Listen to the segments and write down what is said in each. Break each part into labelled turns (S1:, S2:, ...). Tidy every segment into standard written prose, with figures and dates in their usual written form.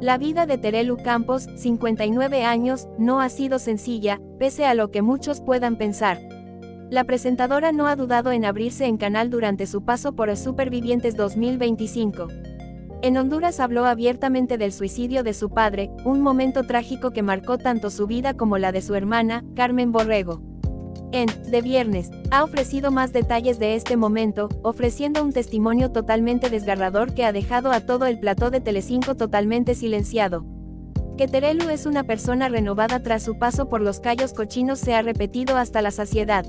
S1: La vida de Terelu Campos, 59 años, no ha sido sencilla, pese a lo que muchos puedan pensar. La presentadora no ha dudado en abrirse en canal durante su paso por Supervivientes 2025. En Honduras habló abiertamente del suicidio de su padre, un momento trágico que marcó tanto su vida como la de su hermana, Carmen Borrego. En De Viernes, ha ofrecido más detalles de este momento, ofreciendo un testimonio totalmente desgarrador que ha dejado a todo el plató de Telecinco totalmente silenciado. Que Terelu es una persona renovada tras su paso por los Cayos Cochinos se ha repetido hasta la saciedad.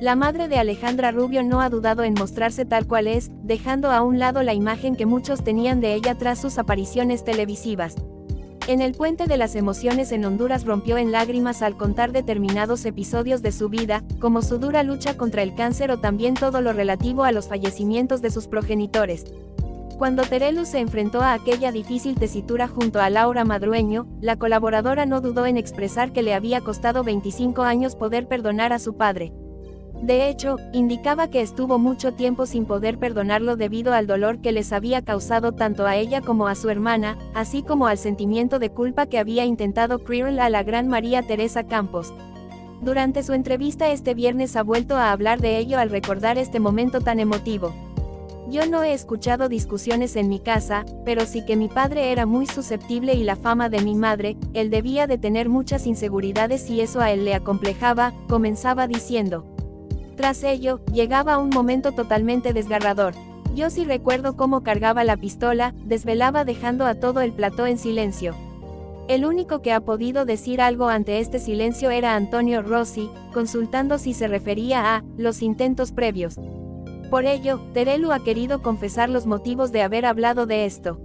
S1: La madre de Alejandra Rubio no ha dudado en mostrarse tal cual es, dejando a un lado la imagen que muchos tenían de ella tras sus apariciones televisivas. En el Puente de las Emociones en Honduras rompió en lágrimas al contar determinados episodios de su vida, como su dura lucha contra el cáncer o también todo lo relativo a los fallecimientos de sus progenitores. Cuando Terelu se enfrentó a aquella difícil tesitura junto a Laura Madrueño, la colaboradora no dudó en expresar que le había costado 25 años poder perdonar a su padre. De hecho, indicaba que estuvo mucho tiempo sin poder perdonarlo debido al dolor que les había causado tanto a ella como a su hermana, así como al sentimiento de culpa que había intentado creer a la gran María Teresa Campos. Durante su entrevista este viernes ha vuelto a hablar de ello al recordar este momento tan emotivo. Yo no he escuchado discusiones en mi casa, pero sí que mi padre era muy susceptible y la fama de mi madre, él debía de tener muchas inseguridades y eso a él le acomplejaba, comenzaba diciendo. Tras ello, llegaba un momento totalmente desgarrador. Yo sí recuerdo cómo cargaba la pistola, desvelaba dejando a todo el plató en silencio. El único que ha podido decir algo ante este silencio era Antonio Rossi, consultando si se refería a los intentos previos. Por ello, Terelu ha querido confesar los motivos de haber hablado de esto.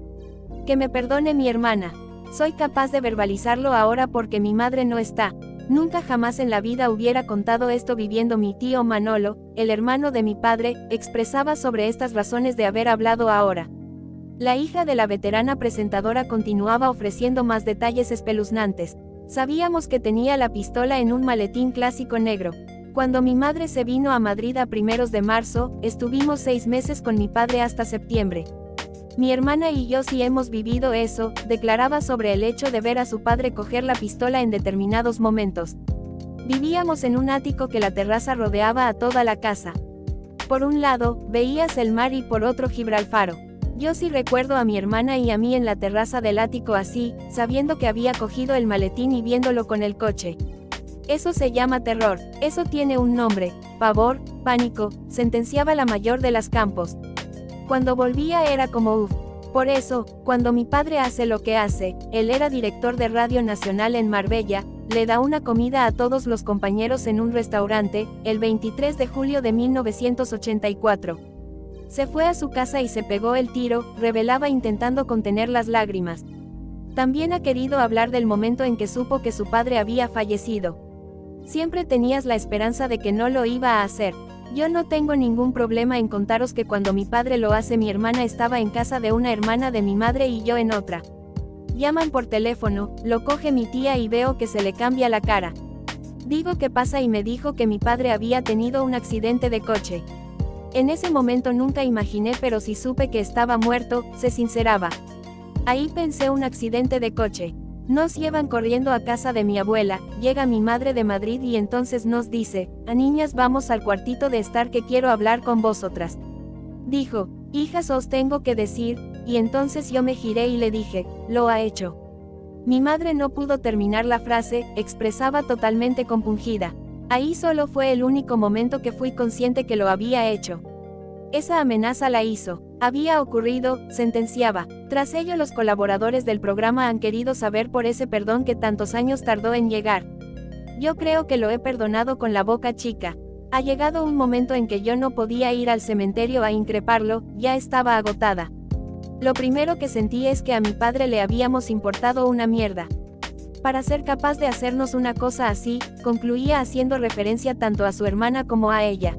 S1: Que me perdone mi hermana. Soy capaz de verbalizarlo ahora porque mi madre no está. Nunca jamás en la vida hubiera contado esto viviendo mi tío Manolo, el hermano de mi padre, expresaba sobre estas razones de haber hablado ahora. La hija de la veterana presentadora continuaba ofreciendo más detalles espeluznantes. Sabíamos que tenía la pistola en un maletín clásico negro. Cuando mi madre se vino a Madrid a primeros de marzo, estuvimos 6 meses con mi padre hasta septiembre. Mi hermana y yo sí hemos vivido eso, declaraba sobre el hecho de ver a su padre coger la pistola en determinados momentos. Vivíamos en un ático que la terraza rodeaba a toda la casa. Por un lado, veías el mar y por otro Gibraltar. Yo sí recuerdo a mi hermana y a mí en la terraza del ático así, sabiendo que había cogido el maletín y viéndolo con el coche. Eso se llama terror, eso tiene un nombre, pavor, pánico, sentenciaba la mayor de las Campos. Cuando volvía era como uff. Por eso, cuando mi padre hace lo que hace, él era director de Radio Nacional en Marbella, le da una comida a todos los compañeros en un restaurante, el 23 de julio de 1984. Se fue a su casa y se pegó el tiro, revelaba intentando contener las lágrimas. También ha querido hablar del momento en que supo que su padre había fallecido. Siempre tenías la esperanza de que no lo iba a hacer. Yo no tengo ningún problema en contaros que cuando mi padre lo hace mi hermana estaba en casa de una hermana de mi madre y yo en otra. Llaman por teléfono, lo coge mi tía y veo que se le cambia la cara. Digo qué pasa y me dijo que mi padre había tenido un accidente de coche. En ese momento nunca imaginé pero sí supe que estaba muerto, se sinceraba. Ahí pensé un accidente de coche. Nos llevan corriendo a casa de mi abuela, llega mi madre de Madrid y entonces nos dice, a niñas vamos al cuartito de estar que quiero hablar con vosotras. Dijo, hijas os tengo que decir, y entonces yo me giré y le dije, lo ha hecho. Mi madre no pudo terminar la frase, expresaba totalmente compungida. Ahí solo fue el único momento que fui consciente que lo había hecho. Esa amenaza la hizo. Había ocurrido, sentenciaba. Tras ello los colaboradores del programa han querido saber por ese perdón que tantos años tardó en llegar. Yo creo que lo he perdonado con la boca chica. Ha llegado un momento en que yo no podía ir al cementerio a increparlo, ya estaba agotada. Lo primero que sentí es que a mi padre le habíamos importado una mierda. Para ser capaz de hacernos una cosa así, concluía haciendo referencia tanto a su hermana como a ella.